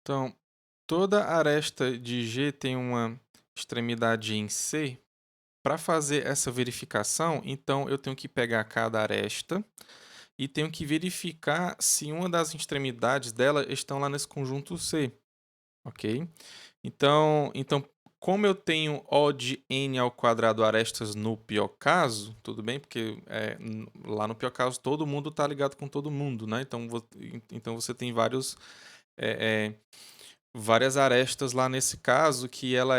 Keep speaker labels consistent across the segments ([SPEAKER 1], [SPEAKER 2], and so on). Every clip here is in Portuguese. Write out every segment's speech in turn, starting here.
[SPEAKER 1] Então, toda aresta de G tem uma extremidade em C. Para fazer essa verificação, então eu tenho que pegar cada aresta e tenho que verificar se uma das extremidades dela estão lá nesse conjunto C, ok? Então, como eu tenho O de n ao quadrado arestas no pior caso, tudo bem? Porque lá no pior caso todo mundo está ligado com todo mundo, né? Então você tem é, é, várias arestas lá nesse caso, que ela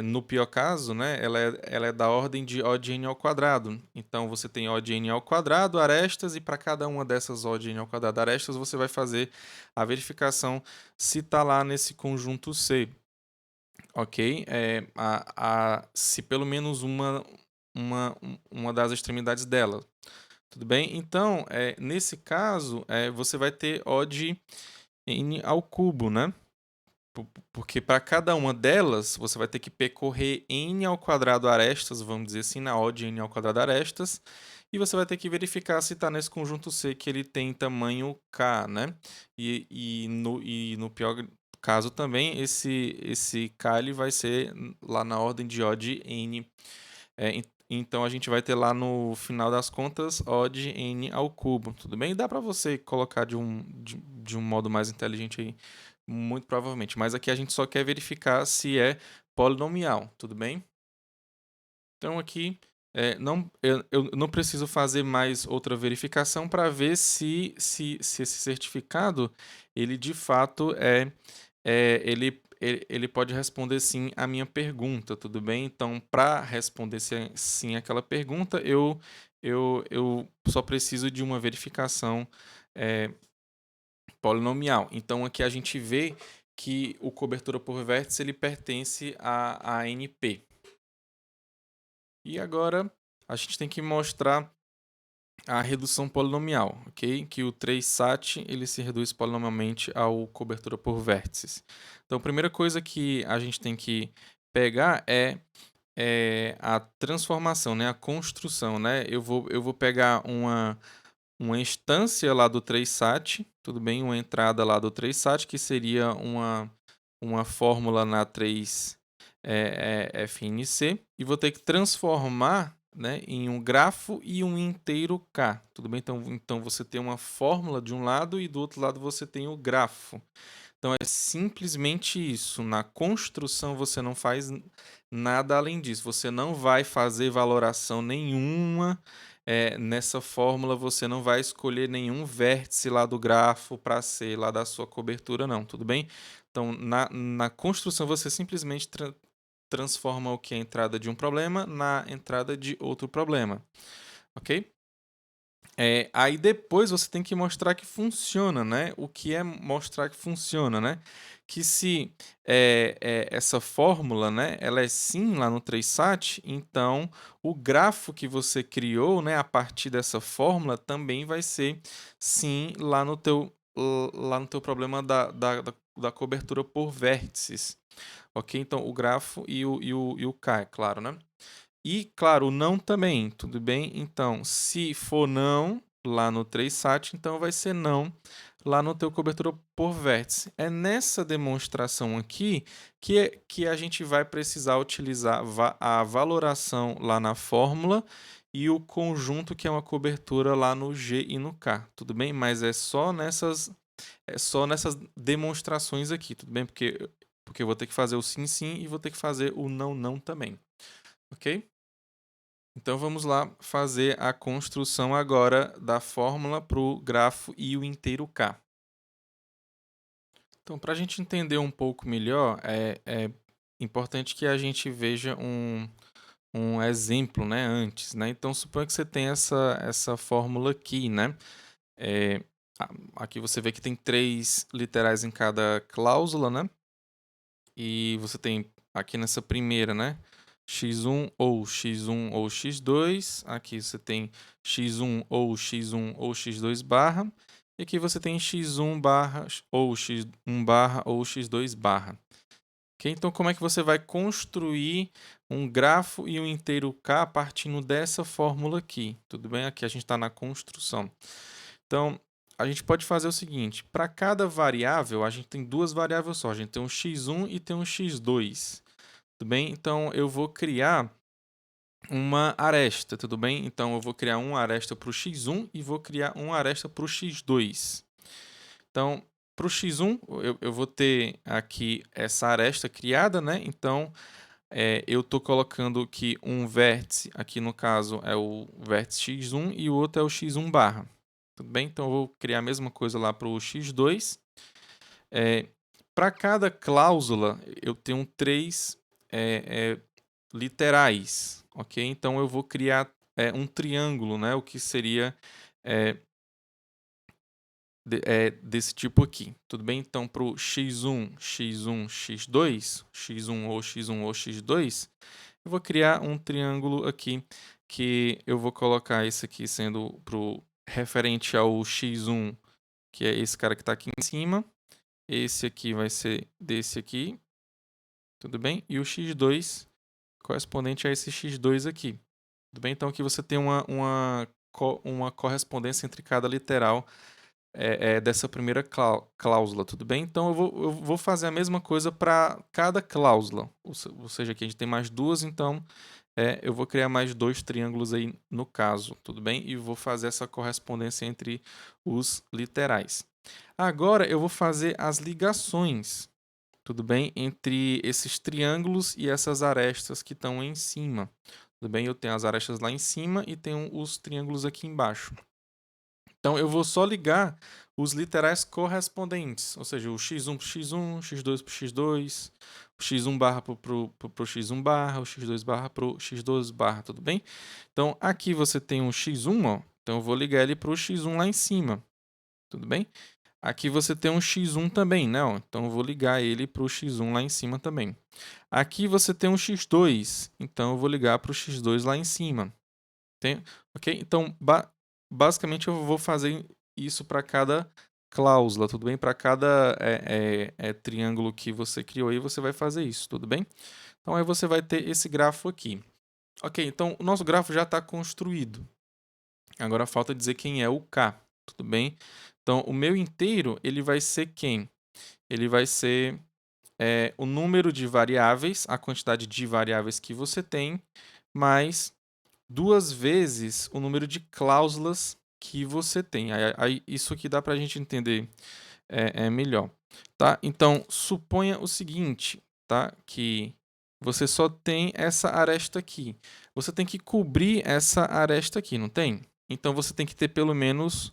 [SPEAKER 1] no pior caso, né, ela é da ordem de O de n ao quadrado. Então, você tem O de n ao quadrado, arestas, e para cada uma dessas O de n ao quadrado arestas, você vai fazer a verificação se está lá nesse conjunto C, ok? Se pelo menos uma das extremidades dela. Tudo bem? Então, nesse caso, você vai ter O de n ao cubo, né? Porque para cada uma delas, você vai ter que percorrer n ao quadrado arestas, vamos dizer assim, na O de n ao quadrado arestas, e você vai ter que verificar se está nesse conjunto C que ele tem tamanho K, né? E no pior caso também, esse K ele vai ser lá na ordem de O de n. Então a gente vai ter lá no final das contas O de n ao cubo, tudo bem? Dá para você colocar de um modo mais inteligente aí, muito provavelmente. Mas aqui a gente só quer verificar se é polinomial, tudo bem? Então aqui eu não preciso fazer mais outra verificação para ver se esse certificado ele de fato ele pode responder sim a minha pergunta, tudo bem? Então, para responder sim aquela pergunta, eu só preciso de uma verificação é, polinomial. Então, aqui a gente vê que o cobertura por vértice ele pertence a NP. E agora a gente tem que mostrar a redução polinomial, ok? Que o 3-SAT ele se reduz polinomialmente ao cobertura por vértices. Então, a primeira coisa que a gente tem que pegar é a transformação, né? A construção, né? Eu vou pegar uma instância lá do 3-SAT, tudo bem? Uma entrada lá do 3-SAT, que seria uma fórmula na 3 FNC, e vou ter que transformar, né, em um grafo e um inteiro K, tudo bem? Então você tem uma fórmula de um lado e do outro lado você tem o grafo. Então é simplesmente isso. Na construção você não faz nada além disso. Você não vai fazer valoração nenhuma. Nessa fórmula você não vai escolher nenhum vértice lá do grafo para ser lá da sua cobertura, não, tudo bem? Então, na construção você simplesmente transforma o que é a entrada de um problema na entrada de outro problema, ok? Aí depois você tem que mostrar que funciona, né? O que é mostrar que funciona, né? Que se essa fórmula, né, ela é sim lá no 3-SAT, então o grafo que você criou, né, a partir dessa fórmula também vai ser sim lá no teu problema da cobertura por vértices, ok? Então o grafo e o K, é claro, né? E, claro, o não também, tudo bem? Então, se for não lá no 3-SAT, então vai ser não lá no teu cobertura por vértice. É nessa demonstração aqui que a gente vai precisar utilizar a valoração lá na fórmula e o conjunto que é uma cobertura lá no G e no K, tudo bem? Mas é só nessas demonstrações aqui, tudo bem? Porque eu vou ter que fazer o sim, sim e vou ter que fazer o não, não também, ok? Então vamos lá fazer a construção agora da fórmula para o grafo e o inteiro K. Então, para a gente entender um pouco melhor, é importante que a gente veja um exemplo, né, antes, né? Então, suponha que você tem essa fórmula aqui, né? É, Aqui você vê que tem 3 literais em cada cláusula, né? E você tem aqui nessa primeira, né? x1 ou x2. Aqui você tem x1 ou x2 barra. E aqui você tem x1 barra ou x1 barra ou x2 barra. Ok? Então, como é que você vai construir um grafo e um inteiro K partindo dessa fórmula aqui? Tudo bem? Aqui a gente está na construção. Então, a gente pode fazer o seguinte, para cada variável, a gente tem duas variáveis só, a gente tem um x1 e tem um x2, tudo bem? Então, eu vou criar uma aresta, tudo bem? Então, eu vou criar uma aresta para o x1 e vou criar uma aresta para o x2. Então, para o x1, eu vou ter aqui essa aresta criada, né? Então, eu estou colocando aqui um vértice, aqui no caso é o vértice x1 e o outro é o x1 barra. Tudo bem? Então, eu vou criar a mesma coisa lá para o x2. Para cada cláusula, eu tenho três literais, ok? Então, eu vou criar um triângulo, né? O que seria desse tipo aqui, tudo bem? Então, para o x1, x1, x2, x1 ou x1 ou x2, eu vou criar um triângulo aqui, que eu vou colocar esse aqui sendo pro referente ao x1, que é esse cara que está aqui em cima. Esse aqui vai ser desse aqui, tudo bem? E o x2 correspondente a esse x2 aqui, tudo bem? Então, aqui você tem uma correspondência entre cada literal dessa primeira cláusula, tudo bem? Então, eu vou fazer a mesma coisa para cada cláusula, ou seja, aqui a gente tem mais duas, então eu vou criar mais dois triângulos aí no caso, tudo bem? E vou fazer essa correspondência entre os literais. Agora, eu vou fazer as ligações, tudo bem? Entre esses triângulos e essas arestas que estão em cima, tudo bem? Eu tenho as arestas lá em cima e tenho os triângulos aqui embaixo. Então, eu vou só ligar os literais correspondentes, ou seja, o x1 para o x1, x2 para o x2, o x1 barra para o x1 barra, o x2 barra para o x2 barra, tudo bem? Então, aqui você tem um x1, ó, então eu vou ligar ele para o x1 lá em cima, tudo bem? Aqui você tem um x1 também, né? Ó, então eu vou ligar ele para o x1 lá em cima também. Aqui você tem um x2, então eu vou ligar para o x2 lá em cima. Ok? Então, basicamente, eu vou fazer isso para cada cláusula, tudo bem? Para cada triângulo que você criou aí, você vai fazer isso, tudo bem? Então, aí você vai ter esse grafo aqui. Ok, então o nosso grafo já está construído. Agora falta dizer quem é o K, tudo bem? Então, o meu inteiro, ele vai ser quem? Ele vai ser o número de variáveis, a quantidade de variáveis que você tem, mais duas vezes o número de cláusulas que você tem. Aí isso aqui dá para a gente entender melhor. Tá? Então, suponha o seguinte, tá? Que você só tem essa aresta aqui. Você tem que cobrir essa aresta aqui, não tem? Então, você tem que ter pelo menos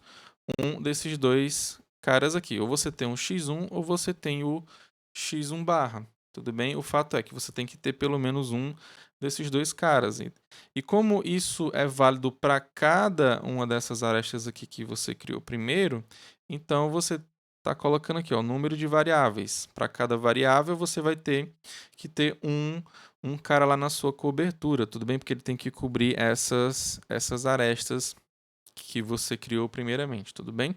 [SPEAKER 1] um desses dois caras aqui. Ou você tem um x1 ou você tem o x1 barra. Tudo bem? O fato é que você tem que ter pelo menos um desses dois caras. E como isso é válido para cada uma dessas arestas aqui que você criou primeiro, então você está colocando aqui, ó, o número de variáveis. Para cada variável, você vai ter que ter um cara lá na sua cobertura, tudo bem? Porque ele tem que cobrir essas arestas que você criou primeiramente, tudo bem?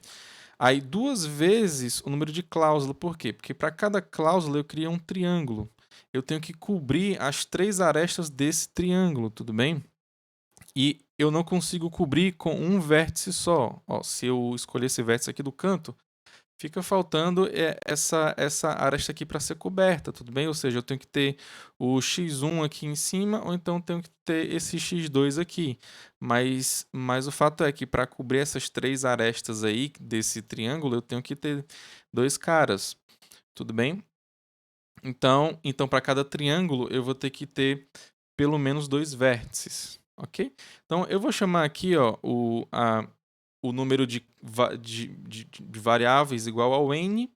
[SPEAKER 1] Aí, duas vezes o número de cláusula. Por quê? Porque para cada cláusula eu crio um triângulo. Eu tenho que cobrir as três arestas desse triângulo, tudo bem? E eu não consigo cobrir com um vértice só. Ó, se eu escolher esse vértice aqui do canto, fica faltando essa aresta aqui para ser coberta, tudo bem? Ou seja, eu tenho que ter o x1 aqui em cima, ou então tenho que ter esse x2 aqui. Mas o fato é que para cobrir essas três arestas aí desse triângulo, eu tenho que ter dois caras, tudo bem? Então para cada triângulo, eu vou ter que ter pelo menos dois vértices, ok? Então, eu vou chamar aqui ó, o número de variáveis igual ao n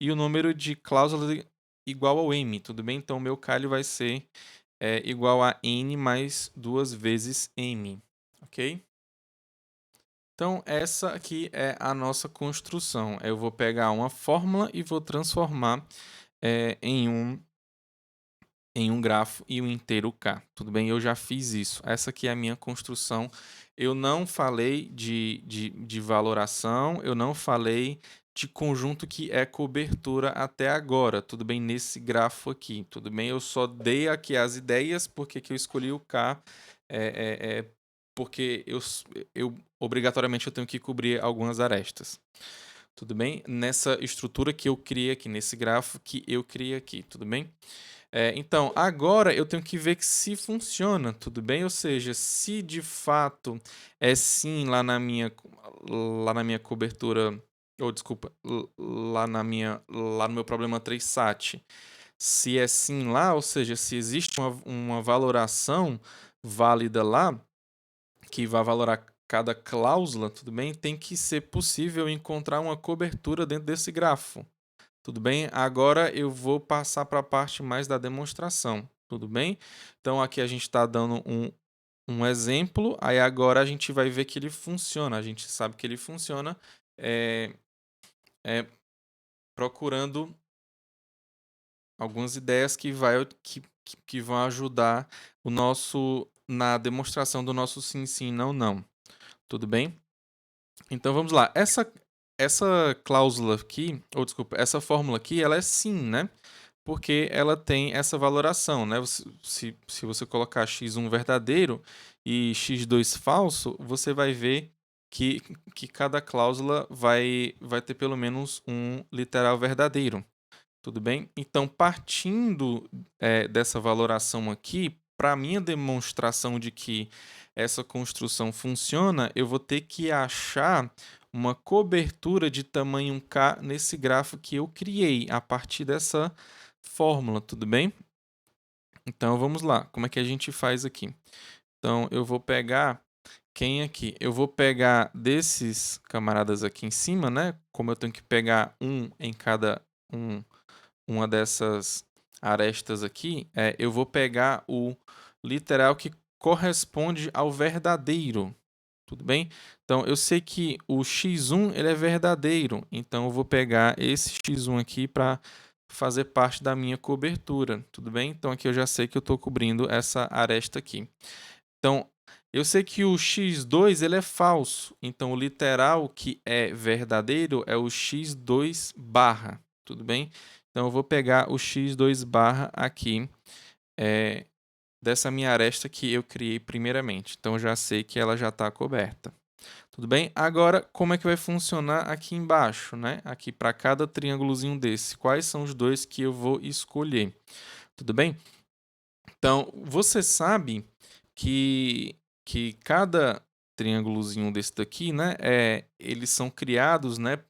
[SPEAKER 1] e o número de cláusulas igual ao m, tudo bem? Então, o meu K vai ser igual a n mais duas vezes m, ok? Então, essa aqui é a nossa construção. Eu vou pegar uma fórmula e vou transformar em um grafo e um inteiro K. Tudo bem? Eu já fiz isso. Essa aqui é a minha construção. Eu não falei de valoração, eu não falei de conjunto que é cobertura até agora. Tudo bem? Nesse grafo aqui. Tudo bem? Eu só dei aqui as ideias porque que eu escolhi o K porque eu obrigatoriamente eu tenho que cobrir algumas arestas. Tudo bem? Nessa estrutura que eu criei aqui, nesse grafo que eu criei aqui, tudo bem? Então, agora eu tenho que ver que se funciona, tudo bem? Ou seja, se de fato é sim lá na minha cobertura, ou desculpa, lá no meu problema 3SAT, se é sim lá, ou seja, se existe uma valoração válida lá, que vai valorar cada cláusula, tudo bem? Tem que ser possível encontrar uma cobertura dentro desse grafo. Tudo bem? Agora eu vou passar para a parte mais da demonstração. Tudo bem? Então aqui a gente está dando um exemplo, aí agora a gente vai ver que ele funciona. A gente sabe que ele funciona é, é, procurando algumas ideias que vão ajudar o nosso na demonstração do nosso sim, sim, não, não. Tudo bem? Então vamos lá. Essa cláusula aqui, ou desculpa, essa fórmula aqui, ela é sim, né? Porque ela tem essa valoração, né? Se você colocar x1 verdadeiro e x2 falso, você vai ver que, que cada cláusula vai ter pelo menos um literal verdadeiro. Tudo bem? Então, partindo dessa valoração aqui, para minha demonstração de que essa construção funciona, eu vou ter que achar uma cobertura de tamanho K nesse grafo que eu criei a partir dessa fórmula, tudo bem? Então, vamos lá. Como é que a gente faz aqui? Então, eu vou pegar quem aqui? Eu vou pegar desses camaradas aqui em cima, né? Como eu tenho que pegar um em cada uma dessas arestas aqui, eu vou pegar o literal que corresponde ao verdadeiro, tudo bem? Então, eu sei que o x1 ele é verdadeiro, então eu vou pegar esse x1 aqui para fazer parte da minha cobertura, tudo bem? Então, aqui eu já sei que eu estou cobrindo essa aresta aqui. Então, eu sei que o x2 ele é falso, então o literal que é verdadeiro é o x2 barra, tudo bem? Então, eu vou pegar o x2 barra aqui dessa minha aresta que eu criei primeiramente. Então, eu já sei que ela já está coberta. Tudo bem? Agora, como é que vai funcionar aqui embaixo, né? Aqui para cada triângulozinho desse, quais são os dois que eu vou escolher? Tudo bem? Então, você sabe que cada triângulozinho desse daqui, né, eles são criados, né,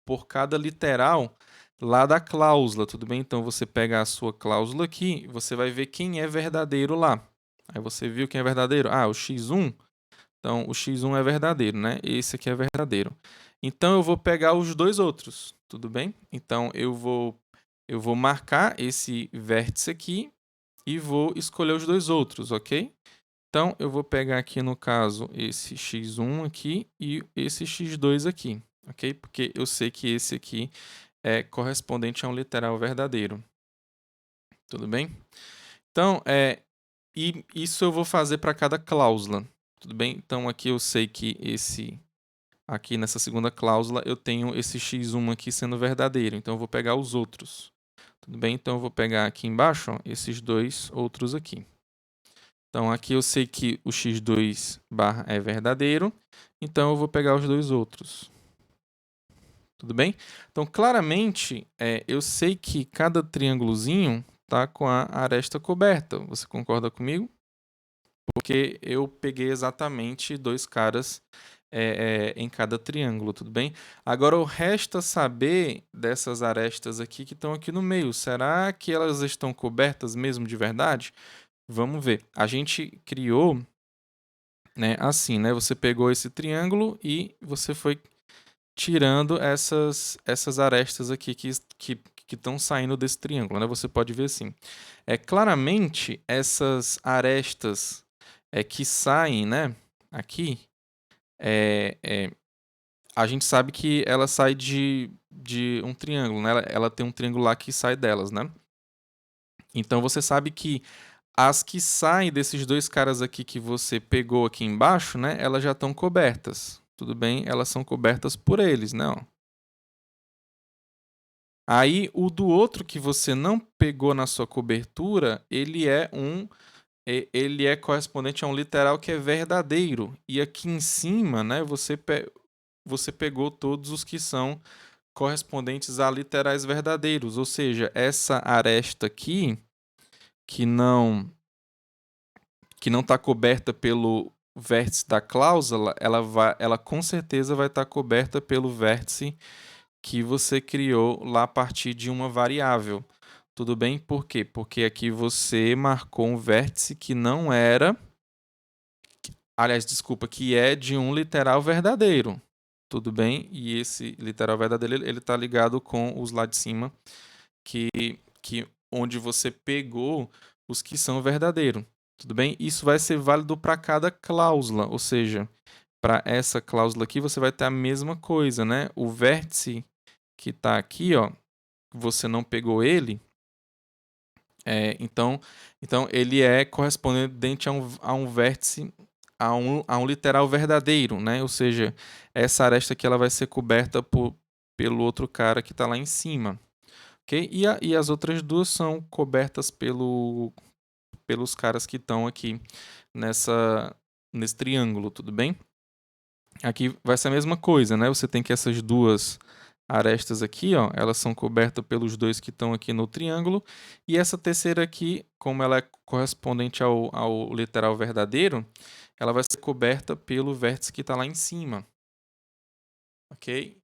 [SPEAKER 1] por cada literal lá da cláusula, tudo bem? Então, você pega a sua cláusula aqui, você vai ver quem é verdadeiro lá. Aí você viu quem é verdadeiro? Ah, o x1. Então, o x1 é verdadeiro, né? Esse aqui é verdadeiro. Então, eu vou pegar os dois outros, tudo bem? Então, eu vou marcar esse vértice aqui e vou escolher os dois outros, ok? Então, eu vou pegar aqui, no caso, esse x1 aqui e esse x2 aqui, ok? Porque eu sei que esse aqui é correspondente a um literal verdadeiro. Tudo bem? Então, e isso eu vou fazer para cada cláusula. Tudo bem? Então, aqui eu sei que aqui nessa segunda cláusula, eu tenho esse x1 aqui sendo verdadeiro. Então, eu vou pegar os outros. Tudo bem? Então, eu vou pegar aqui embaixo, ó, esses dois outros aqui. Então, aqui eu sei que o x2 barra é verdadeiro, então eu vou pegar os dois outros. Tudo bem? Então, claramente, eu sei que cada triângulozinho está com a aresta coberta. Você concorda comigo? Porque eu peguei exatamente dois caras em cada triângulo, tudo bem? Agora, resta saber dessas arestas aqui que estão aqui no meio. Será que elas estão cobertas mesmo de verdade? Vamos ver. A gente criou, né, assim, né? Você pegou esse triângulo e você foi tirando essas arestas aqui que estão saindo desse triângulo, né? Você pode ver assim. Claramente, essas arestas que saem, né, aqui, a gente sabe que ela sai de um triângulo, né? Ela tem um triângulo lá que sai delas, né? Então, você sabe que as que saem desses dois caras aqui que você pegou aqui embaixo, né? Elas já estão cobertas. Tudo bem? Elas são cobertas por eles, né? Ó. Aí, o do outro que você não pegou na sua cobertura, ele é ele é correspondente a um literal que é verdadeiro. E aqui em cima, né, você pegou todos os que são correspondentes a literais verdadeiros. Ou seja, essa aresta aqui, que não está coberta pelo vértice da cláusula, ela com certeza vai estar coberta pelo vértice que você criou lá a partir de uma variável. Tudo bem? Por quê? Porque aqui você marcou um vértice que não era, aliás, desculpa, que é de um literal verdadeiro. Tudo bem? E esse literal verdadeiro, ele está ligado com os lá de cima, que, onde você pegou os que são verdadeiros. Tudo bem? Isso vai ser válido para cada cláusula, ou seja, para essa cláusula aqui você vai ter a mesma coisa, né? O vértice que está aqui, ó, você não pegou ele, então ele é correspondente a um vértice, a um literal verdadeiro, né? Ou seja, essa aresta aqui ela vai ser coberta pelo outro cara que está lá em cima. Ok? E as outras duas são cobertas pelos caras que estão aqui nesse triângulo, tudo bem? Aqui vai ser a mesma coisa, né? Você tem que essas duas arestas aqui, ó, elas são cobertas pelos dois que estão aqui no triângulo. E essa terceira aqui, como ela é correspondente ao literal verdadeiro, ela vai ser coberta pelo vértice que está lá em cima. Ok?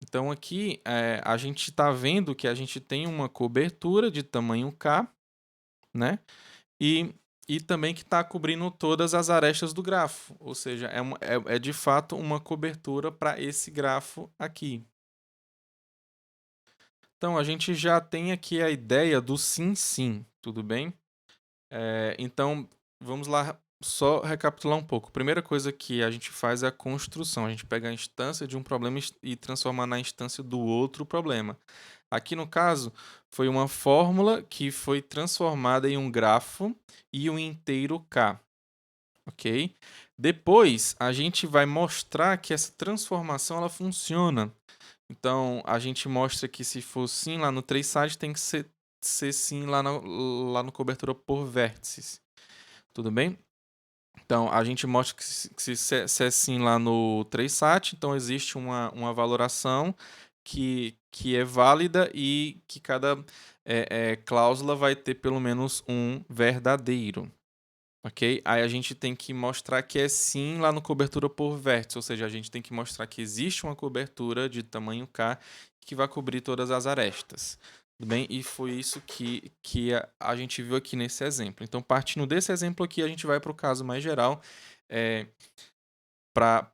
[SPEAKER 1] Então aqui a gente está vendo que a gente tem uma cobertura de tamanho K, né? E também que está cobrindo todas as arestas do grafo, ou seja, é de fato uma cobertura para esse grafo aqui. Então a gente já tem aqui a ideia do sim, sim, tudo bem? Então vamos lá só recapitular um pouco. A primeira coisa que a gente faz é a construção. A gente pega a instância de um problema e transforma na instância do outro problema. Aqui no caso, foi uma fórmula que foi transformada em um grafo e um inteiro K. Ok? Depois, a gente vai mostrar que essa transformação ela funciona. Então, a gente mostra que se for sim lá no traceSide, tem que ser sim lá no cobertura por vértices. Tudo bem? Então, a gente mostra que se é sim lá no traceSat, então existe uma valoração que é válida e que cada cláusula vai ter pelo menos um verdadeiro. Ok? Aí a gente tem que mostrar que é sim lá no cobertura por vértice, ou seja, a gente tem que mostrar que existe uma cobertura de tamanho K que vai cobrir todas as arestas. Tudo bem? E foi isso que a gente viu aqui nesse exemplo. Então, partindo desse exemplo aqui, a gente vai para o caso mais geral, para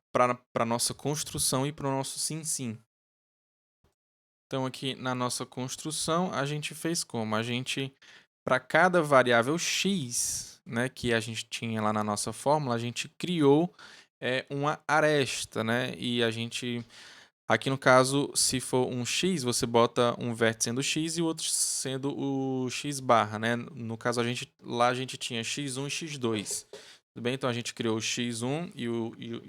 [SPEAKER 1] a nossa construção e para o nosso sim-sim. Então, aqui na nossa construção, a gente fez como? A gente, para cada variável x, né, que a gente tinha lá na nossa fórmula, a gente criou uma aresta, né? E a gente, aqui no caso, se for um x, você bota um vértice sendo x e o outro sendo o x barra, né? No caso, lá a gente tinha x1 e x2. Tudo bem? Então a gente criou o x1 e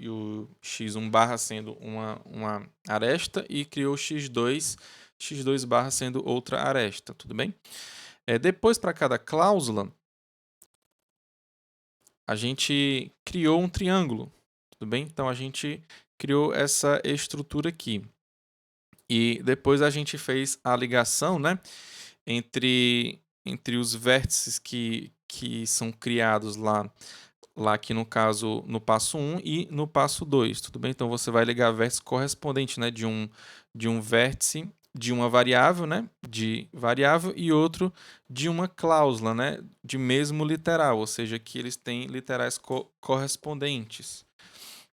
[SPEAKER 1] o x1 barra sendo uma aresta e criou o x2 barra sendo outra aresta. Tudo bem? Depois, para cada cláusula, a gente criou um triângulo. Tudo bem? Então a gente criou essa estrutura aqui. E depois a gente fez a ligação, né, entre os vértices que são criados lá aqui no caso no passo 1 e no passo 2, tudo bem? Então você vai ligar vértice correspondente, né, de um vértice de uma variável, né, de variável e outro de uma cláusula, né, de mesmo literal, ou seja, que eles têm literais correspondentes.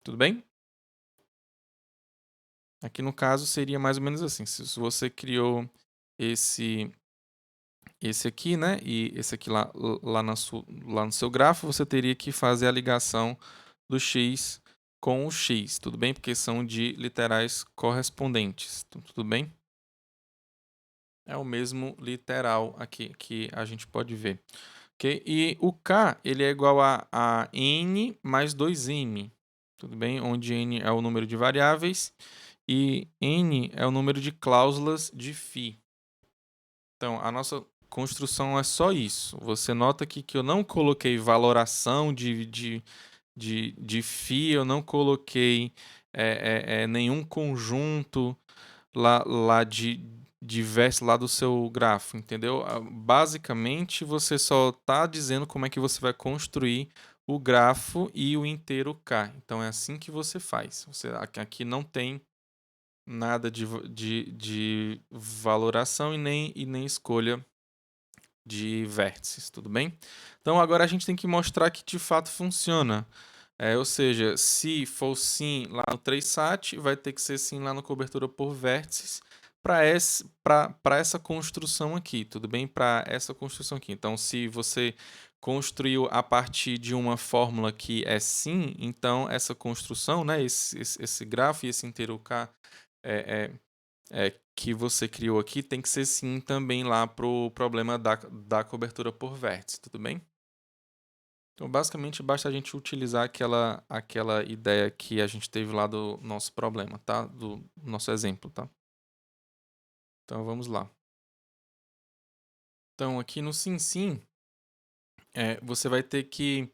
[SPEAKER 1] Tudo bem? Aqui no caso seria mais ou menos assim, se você criou esse aqui, né? E esse aqui lá no seu grafo, você teria que fazer a ligação do x com o x, tudo bem? Porque são de literais correspondentes, tudo bem? É o mesmo literal aqui que a gente pode ver. Ok? E o k ele é igual a n mais 2m, tudo bem? Onde n é o número de variáveis e n é o número de cláusulas de φ. Então, a nossa construção é só isso. Você nota aqui que eu não coloquei valoração de φ, eu não coloquei nenhum conjunto lá de vértices lá do seu grafo, entendeu? Basicamente, você só está dizendo como é que você vai construir o grafo e o inteiro K. Então, é assim que você faz. Aqui não tem nada de valoração e nem escolha de vértices, tudo bem? Então, agora a gente tem que mostrar que de fato funciona. Ou seja, se for sim lá no 3sat, vai ter que ser sim lá na cobertura por vértices para essa construção aqui, tudo bem? Para essa construção aqui. Então, se você construiu a partir de uma fórmula que é sim, então essa construção, né, esse grafo e esse inteiro K que você criou aqui tem que ser sim também lá para o problema da cobertura por vértice, tudo bem? Então, basicamente, basta a gente utilizar aquela ideia que a gente teve lá do nosso problema, tá? Do nosso exemplo, tá? Então, vamos lá. Então, aqui no sim, você vai ter que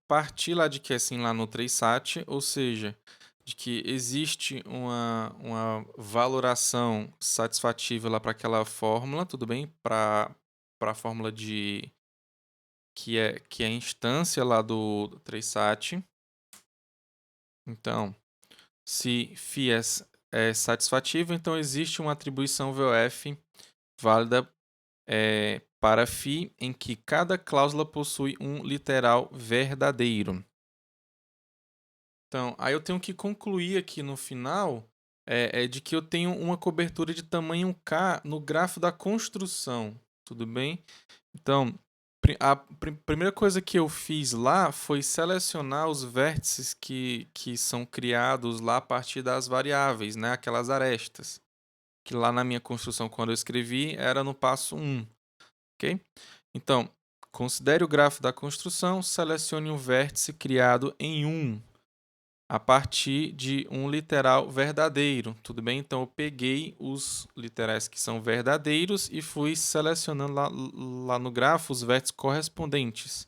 [SPEAKER 1] partir lá de que é sim lá no 3sat, ou seja, de que existe uma valoração satisfatível lá para aquela fórmula, tudo bem? Para a fórmula que é a instância lá do 3sat. Então, se φ é satisfatível, então existe uma atribuição VOF válida para φ em que cada cláusula possui um literal verdadeiro. Então, aí eu tenho que concluir aqui no final de que eu tenho uma cobertura de tamanho K no grafo da construção, tudo bem? Então, a primeira coisa que eu fiz lá foi selecionar os vértices que são criados lá a partir das variáveis, né? Aquelas arestas, que lá na minha construção, quando eu escrevi, era no passo 1, ok? Então, considere o grafo da construção, selecione um vértice criado em 1, a partir de um literal verdadeiro, tudo bem? Então, eu peguei os literais que são verdadeiros e fui selecionando lá no grafo os vértices correspondentes,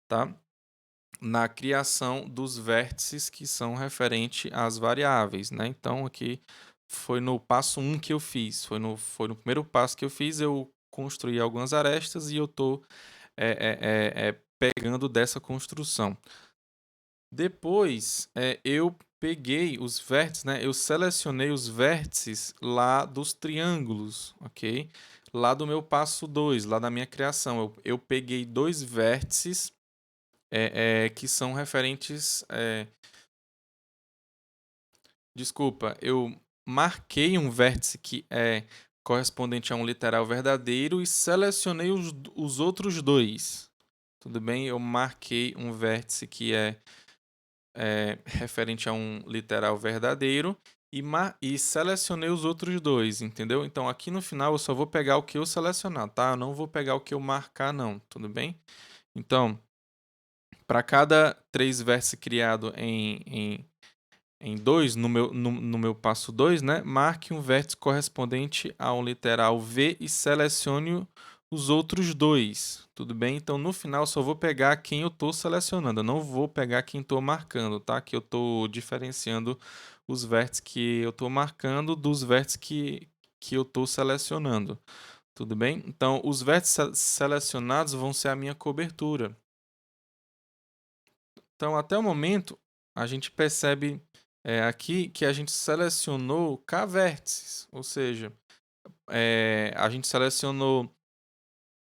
[SPEAKER 1] tá? Na criação dos vértices que são referentes às variáveis, né? Então, aqui foi no passo 1 que eu fiz, foi no primeiro passo que eu fiz, eu construí algumas arestas e eu estou pegando dessa construção. Depois, eu peguei os vértices, né? Eu selecionei os vértices lá dos triângulos, ok? Lá do meu passo 2, lá da minha criação. Eu peguei 2 vértices que são referentes. Desculpa, eu marquei um vértice que é correspondente a um literal verdadeiro e selecionei os outros 2. Tudo bem? Eu marquei um vértice que é referente a um literal verdadeiro e selecionei os outros 2, entendeu? Então, aqui no final eu só vou pegar o que eu selecionar, tá? Eu não vou pegar o que eu marcar, não, tudo bem? Então, para cada 3 vértices criado em 2, no meu passo 2, né? Marque um vértice correspondente a um literal V e selecione os outros 2, tudo bem? Então, no final, só vou pegar quem eu estou selecionando, eu não vou pegar quem estou marcando, tá? Que eu estou diferenciando os vértices que eu estou marcando dos vértices que eu estou selecionando, tudo bem? Então, os vértices selecionados vão ser a minha cobertura. Então, até o momento, a gente percebe aqui que a gente selecionou K vértices, ou seja, a gente selecionou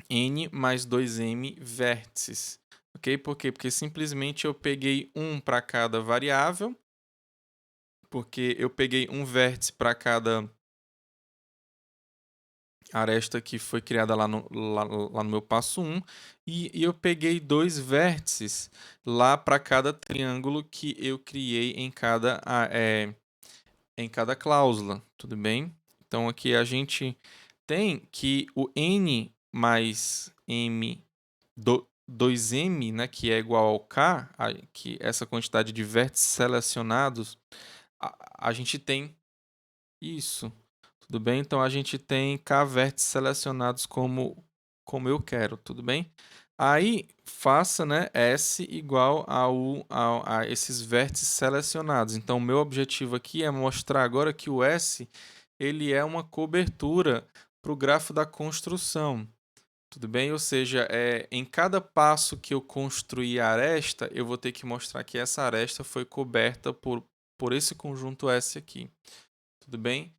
[SPEAKER 1] N mais 2M vértices. Ok? Por quê? Porque simplesmente eu peguei um para cada variável, porque eu peguei um vértice para cada aresta que foi criada lá no meu passo 1, e eu peguei 2 vértices lá para cada triângulo que eu criei em cada cláusula, tudo bem? Então aqui a gente tem que o n mais m 2m, né, que é igual ao k, que essa quantidade de vértices selecionados, a gente tem isso. tudo bem? Então a gente tem K vértices selecionados como eu quero, tudo bem? Aí faça, né, S igual a esses vértices selecionados. Então o meu objetivo aqui é mostrar agora que o S ele é uma cobertura para o grafo da construção. Tudo bem? Ou seja, em cada passo que eu construir a aresta, eu vou ter que mostrar que essa aresta foi coberta por esse conjunto S aqui. Tudo bem?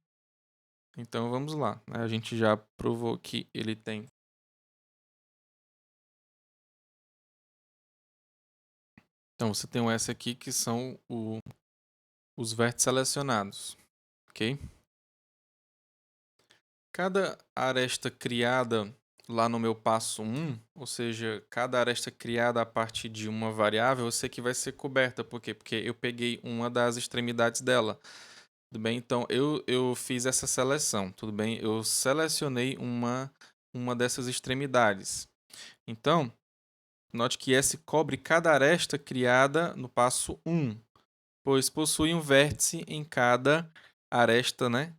[SPEAKER 1] Então vamos lá, né? A gente já provou que ele tem. Então você tem um S aqui que são os vértices selecionados, ok? Cada aresta criada lá no meu passo 1, ou seja, cada aresta criada a partir de uma variável, eu sei que vai ser coberta. Por quê? Porque eu peguei uma das extremidades dela. Tudo bem? Então eu fiz essa seleção, tudo bem? Eu selecionei uma dessas extremidades. Então, note que S cobre cada aresta criada no passo 1, pois possui um vértice em cada aresta, né,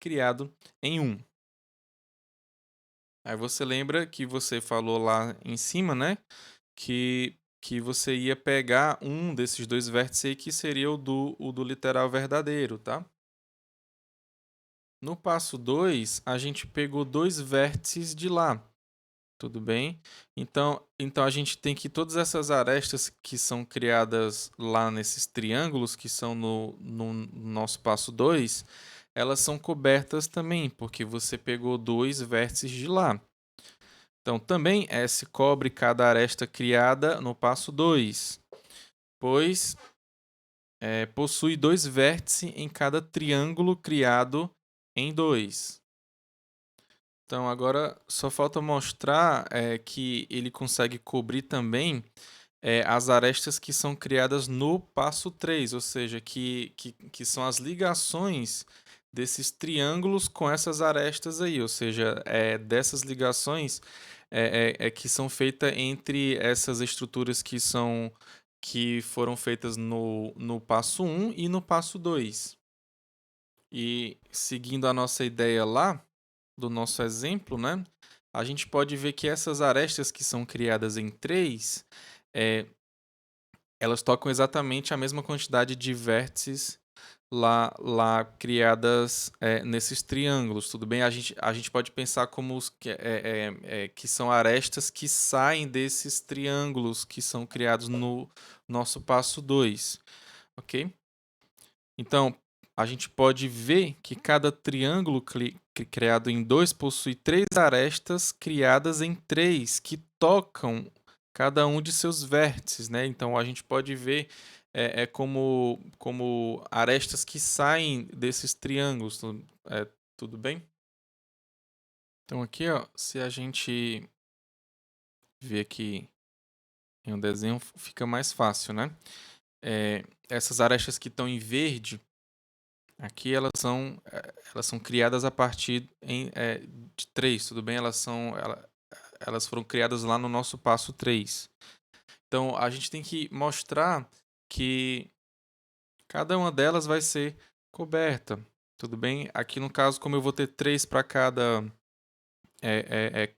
[SPEAKER 1] criado em 1. Aí você lembra que você falou lá em cima, né, que você ia pegar um desses dois vértices aí, que seria o do literal verdadeiro, tá? No passo 2, a gente pegou dois vértices de lá, tudo bem? Então a gente tem que todas essas arestas que são criadas lá nesses triângulos, que são no nosso passo 2, elas são cobertas também, porque você pegou dois vértices de lá. Então também S cobre cada aresta criada no passo 2, pois possui dois vértices em cada triângulo criado em 2. Então agora só falta mostrar que ele consegue cobrir também as arestas que são criadas no passo 3, ou seja, que são as ligações desses triângulos com essas arestas aí, ou seja, dessas ligações que são feitas entre essas estruturas que foram feitas no passo 1 e no passo 2. E seguindo a nossa ideia lá, do nosso exemplo, né? A gente pode ver que essas arestas que são criadas em 3, elas tocam exatamente a mesma quantidade de vértices lá criadas nesses triângulos, tudo bem? A gente pode pensar como que são arestas que saem desses triângulos que são criados no nosso passo 2, ok? Então, a gente pode ver que cada triângulo criado em 2 possui 3 arestas criadas em 3 que tocam cada um de seus vértices, né? Então, a gente pode ver como arestas que saem desses triângulos, tudo bem? Então, aqui, ó, se a gente ver aqui em um desenho, fica mais fácil, né? Essas arestas que estão em verde, aqui elas são criadas a partir de 3, tudo bem? Elas foram criadas lá no nosso passo 3. Então, a gente tem que mostrar que cada uma delas vai ser coberta, tudo bem? Aqui no caso, como eu vou ter 3 para cada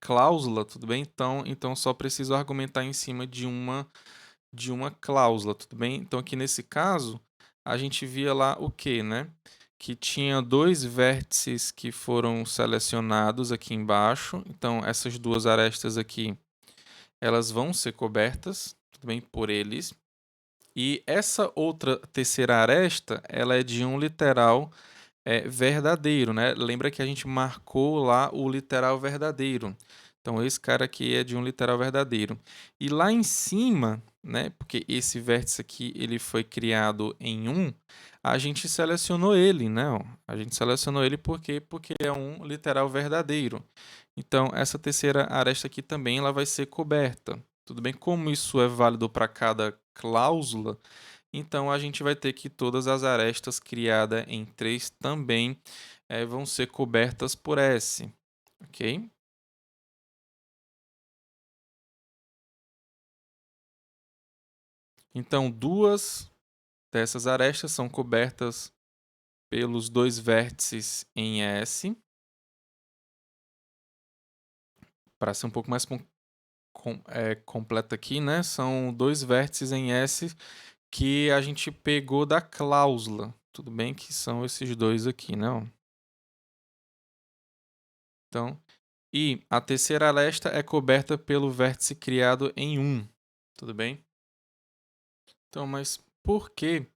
[SPEAKER 1] cláusula, tudo bem? Então só preciso argumentar em cima de uma cláusula, tudo bem? Então aqui nesse caso, a gente via lá o que, né? Que tinha dois vértices que foram selecionados aqui embaixo. Então essas duas arestas aqui, elas vão ser cobertas, tudo bem, por eles. E essa outra terceira aresta, ela é de um literal verdadeiro, né? Lembra que a gente marcou lá o literal verdadeiro. Então, esse cara aqui é de um literal verdadeiro. E lá em cima, né? Porque esse vértice aqui ele foi criado em 1, a gente selecionou ele, né? Ó, a gente selecionou ele porque é um literal verdadeiro. Então, essa terceira aresta aqui também ela vai ser coberta. Tudo bem? Como isso é válido para cada cláusula, então a gente vai ter que todas as arestas criadas em 3 também vão ser cobertas por S, ok? Então duas dessas arestas são cobertas pelos dois vértices em S, para ser um pouco mais completo aqui, né? São dois vértices em S que a gente pegou da cláusula. Tudo bem que são esses dois aqui, né? Então, e a terceira aresta é coberta pelo vértice criado em 1. Tudo bem? Então, mas por que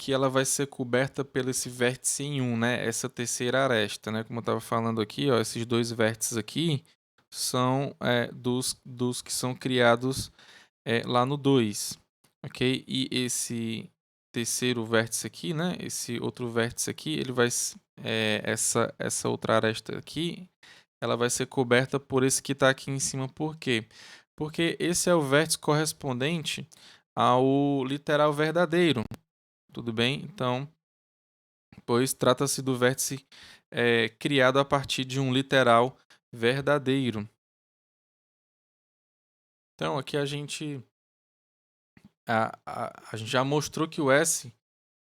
[SPEAKER 1] ela vai ser coberta pelo esse vértice em 1, né? Essa terceira aresta, né? Como eu estava falando aqui, ó, esses dois vértices aqui são dos que são criados lá no 2, ok? E esse terceiro vértice aqui, né? Esse outro vértice aqui, ele vai essa outra aresta aqui, ela vai ser coberta por esse que está aqui em cima. Por quê? Porque esse é o vértice correspondente ao literal verdadeiro. Tudo bem? Então, pois trata-se do vértice criado a partir de um literal verdadeiro. Então, aqui a gente já mostrou que o S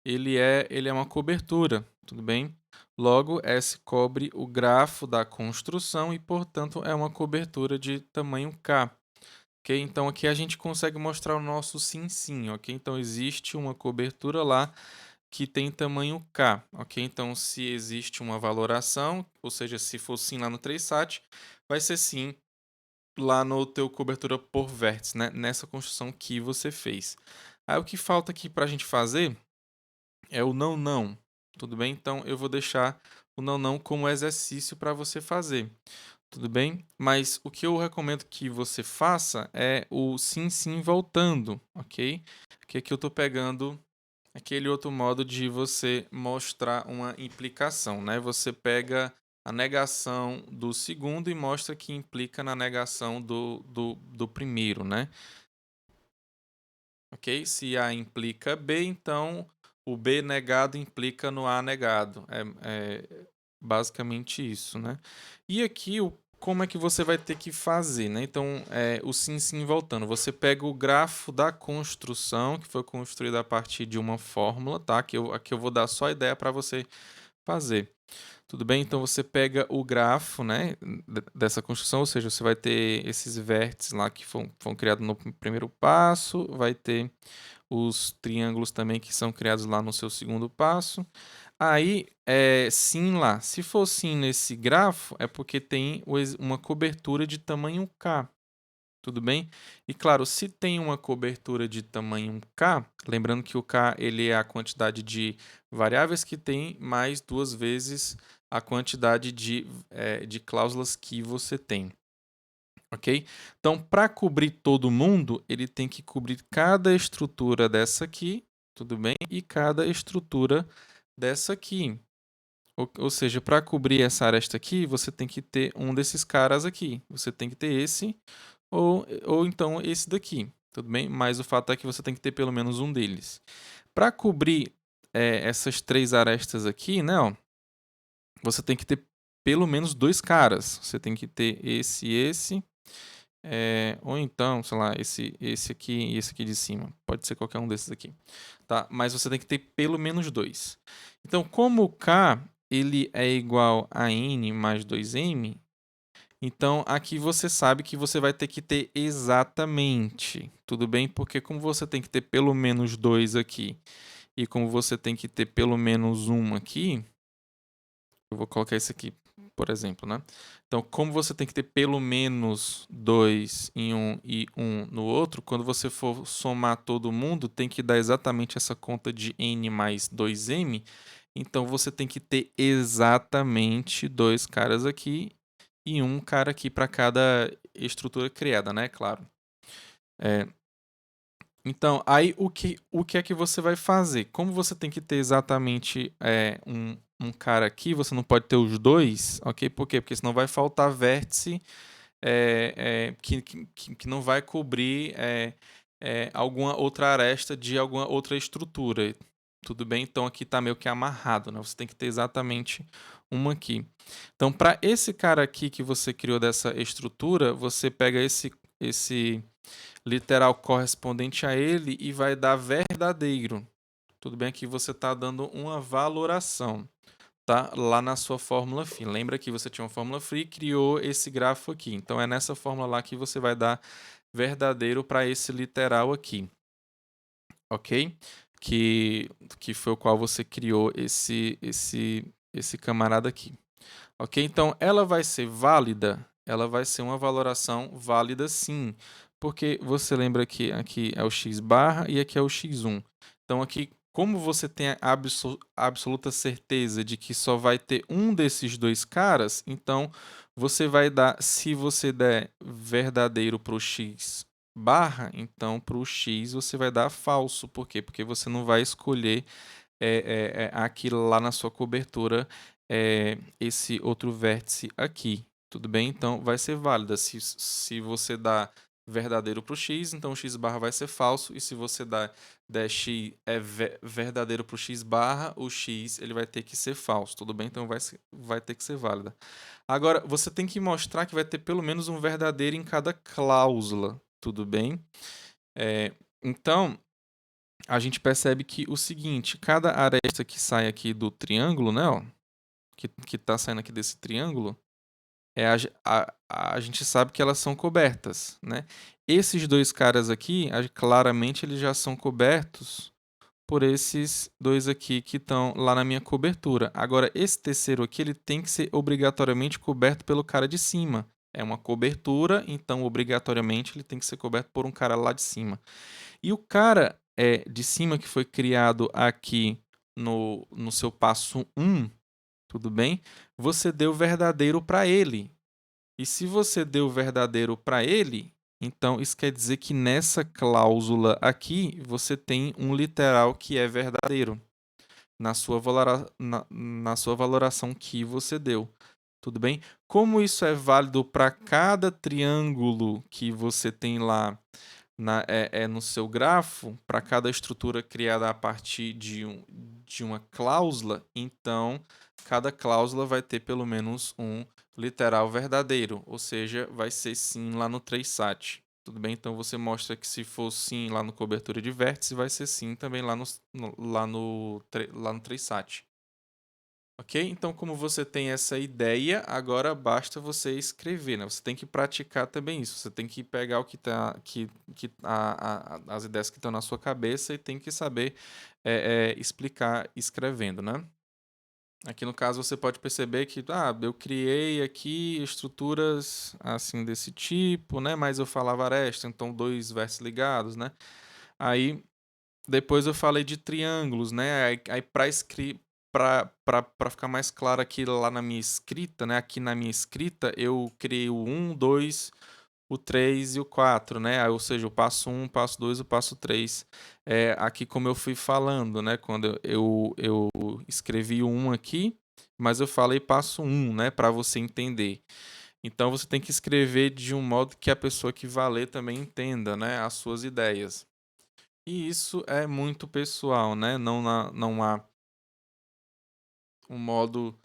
[SPEAKER 1] ele é uma cobertura, tudo bem? Logo, S cobre o grafo da construção e, portanto, é uma cobertura de tamanho K. Ok? Então, aqui a gente consegue mostrar o nosso sim, sim. Ok? Então, existe uma cobertura lá que tem tamanho K. Ok? Então, se existe uma valoração, ou seja, se for sim lá no 3sat, vai ser sim lá no teu cobertura por vértice, né? Nessa construção que você fez. Aí, o que falta aqui para a gente fazer é o não, não. Tudo bem? Então, eu vou deixar o não, não como exercício para você fazer. Tudo bem? Mas o que eu recomendo que você faça é o sim, sim voltando, ok? Porque aqui eu estou pegando aquele outro modo de você mostrar uma implicação, né? Você pega a negação do segundo e mostra que implica na negação do primeiro, né? Ok? Se A implica B, então o B negado implica no A negado. É basicamente isso, né? E aqui, como é que você vai ter que fazer, né? Então, o sim, sim voltando. Você pega o grafo da construção, que foi construída a partir de uma fórmula, tá? Aqui eu vou dar só a ideia para você fazer. Tudo bem? Então, você pega o grafo, né, dessa construção, ou seja, você vai ter esses vértices lá que foram criados no primeiro passo, vai ter os triângulos também que são criados lá no seu segundo passo. Aí, sim lá. Se for sim nesse grafo, é porque tem uma cobertura de tamanho K. Tudo bem? E claro, se tem uma cobertura de tamanho K, lembrando que o K ele é a quantidade de variáveis que tem mais duas vezes a quantidade de cláusulas que você tem. Ok? Então, para cobrir todo mundo, ele tem que cobrir cada estrutura dessa aqui, tudo bem? E cada estrutura dessa aqui. Ou seja, para cobrir essa aresta aqui, você tem que ter um desses caras aqui. Você tem que ter esse, ou então esse daqui, tudo bem? Mas o fato é que você tem que ter pelo menos um deles. Para cobrir essas três arestas aqui, né, ó, você tem que ter pelo menos dois caras. Você tem que ter esse e esse. Ou então, sei lá, esse aqui e esse aqui de cima. Pode ser qualquer um desses aqui. Tá? Mas você tem que ter pelo menos dois. Então, como o K ele é igual a N mais 2M, então aqui você sabe que você vai ter que ter exatamente. Tudo bem? Porque como você tem que ter pelo menos dois aqui, e como você tem que ter pelo menos um aqui, eu vou colocar esse aqui, por exemplo, né? Então, como você tem que ter pelo menos 2 em um e 1 no outro, quando você for somar todo mundo, tem que dar exatamente essa conta de n mais 2m. Então, você tem que ter exatamente dois caras aqui e um cara aqui para cada estrutura criada, né? Claro. Então, aí o que é que você vai fazer? Como você tem que ter exatamente um cara aqui, você não pode ter os dois, ok? Por quê? Porque senão vai faltar vértice que não vai cobrir alguma outra aresta de alguma outra estrutura. Tudo bem? Então aqui está meio que amarrado, né? Você tem que ter exatamente uma aqui. Então, para esse cara aqui que você criou dessa estrutura, você pega esse literal correspondente a ele e vai dar verdadeiro. Tudo bem? Aqui você está dando uma valoração, tá? Lá na sua fórmula φ. Lembra que você tinha uma fórmula φ e criou esse grafo aqui. Então é nessa fórmula lá que você vai dar verdadeiro para esse literal aqui, ok? Que, que foi o qual você criou esse camarada aqui. Ok? Então ela vai ser válida, ela vai ser uma valoração válida sim, porque você lembra que aqui é o x barra e aqui é o x1. Então aqui, como você tem a absoluta certeza de que só vai ter um desses dois caras, então você vai dar, se você der verdadeiro para o x barra, então para o x você vai dar falso. Por quê? Porque você não vai escolher aquilo lá na sua cobertura, esse outro vértice aqui. Tudo bem? Então vai ser válida. Se você dá verdadeiro para o x, então o x barra vai ser falso. E se você der x verdadeiro para o x barra, o x ele vai ter que ser falso. Tudo bem? Então vai ter que ser válida. Agora, você tem que mostrar que vai ter pelo menos um verdadeiro em cada cláusula. Tudo bem? Então, a gente percebe que o seguinte, cada aresta que sai aqui do triângulo, né, ó, que tá saindo aqui desse triângulo, a gente sabe que elas são cobertas, né? Esses dois caras aqui, claramente eles já são cobertos por esses dois aqui que estão lá na minha cobertura. Agora, esse terceiro aqui, ele tem que ser obrigatoriamente coberto pelo cara de cima. É uma cobertura, então obrigatoriamente ele tem que ser coberto por um cara lá de cima. E o cara de cima que foi criado aqui no seu passo 1, tudo bem? Você deu verdadeiro para ele. E se você deu verdadeiro para ele, então isso quer dizer que nessa cláusula aqui você tem um literal que é verdadeiro na sua valoração que você deu. Tudo bem? Como isso é válido para cada triângulo que você tem lá no seu grafo, para cada estrutura criada a partir de uma cláusula, então cada cláusula vai ter pelo menos um literal verdadeiro, ou seja, vai ser sim lá no 3sat. Tudo bem? Então você mostra que se for sim lá no cobertura de vértice, vai ser sim também lá no 3sat. Ok? Então, como você tem essa ideia, agora basta você escrever, né? Você tem que praticar também isso. Você tem que pegar o que tá, as ideias que estão na sua cabeça e tem que saber explicar escrevendo, né? Aqui no caso você pode perceber que eu criei aqui estruturas assim desse tipo, né? Mas eu falava aresta, então dois vértices ligados, né? Aí depois eu falei de triângulos, né? Aí para ficar mais claro aqui lá na minha escrita, né? Aqui na minha escrita eu criei o 1, 2, o 3 e o 4, né? Ou seja, o passo 1, o passo 2 e o passo 3. Aqui como eu fui falando, né? Quando eu escrevi o 1 aqui, mas eu falei passo 1, né? Para você entender. Então você tem que escrever de um modo que a pessoa que vai ler também entenda, né? As suas ideias. E isso é muito pessoal, né? Não há um modo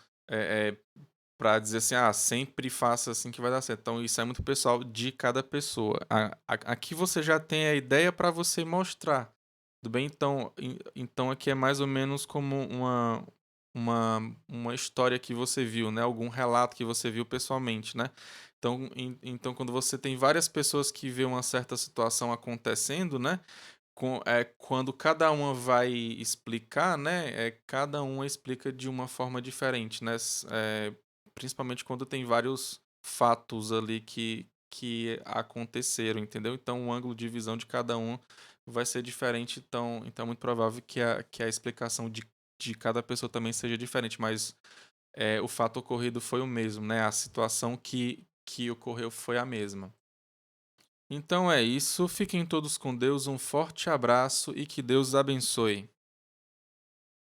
[SPEAKER 1] para dizer assim, sempre faça assim que vai dar certo. Então, isso é muito pessoal de cada pessoa. Aqui você já tem a ideia para você mostrar, tudo bem? Então, aqui é mais ou menos como uma história que você viu, né? Algum relato que você viu pessoalmente, né? Então, quando você tem várias pessoas que vê uma certa situação acontecendo, né? Quando cada uma vai explicar, né? Cada uma explica de uma forma diferente, né? Principalmente quando tem vários fatos ali que aconteceram, entendeu? Então o ângulo de visão de cada um vai ser diferente, então é muito provável que a explicação de cada pessoa também seja diferente, mas o fato ocorrido foi o mesmo, né? A situação que ocorreu foi a mesma. Então é isso, fiquem todos com Deus, um forte abraço e que Deus abençoe.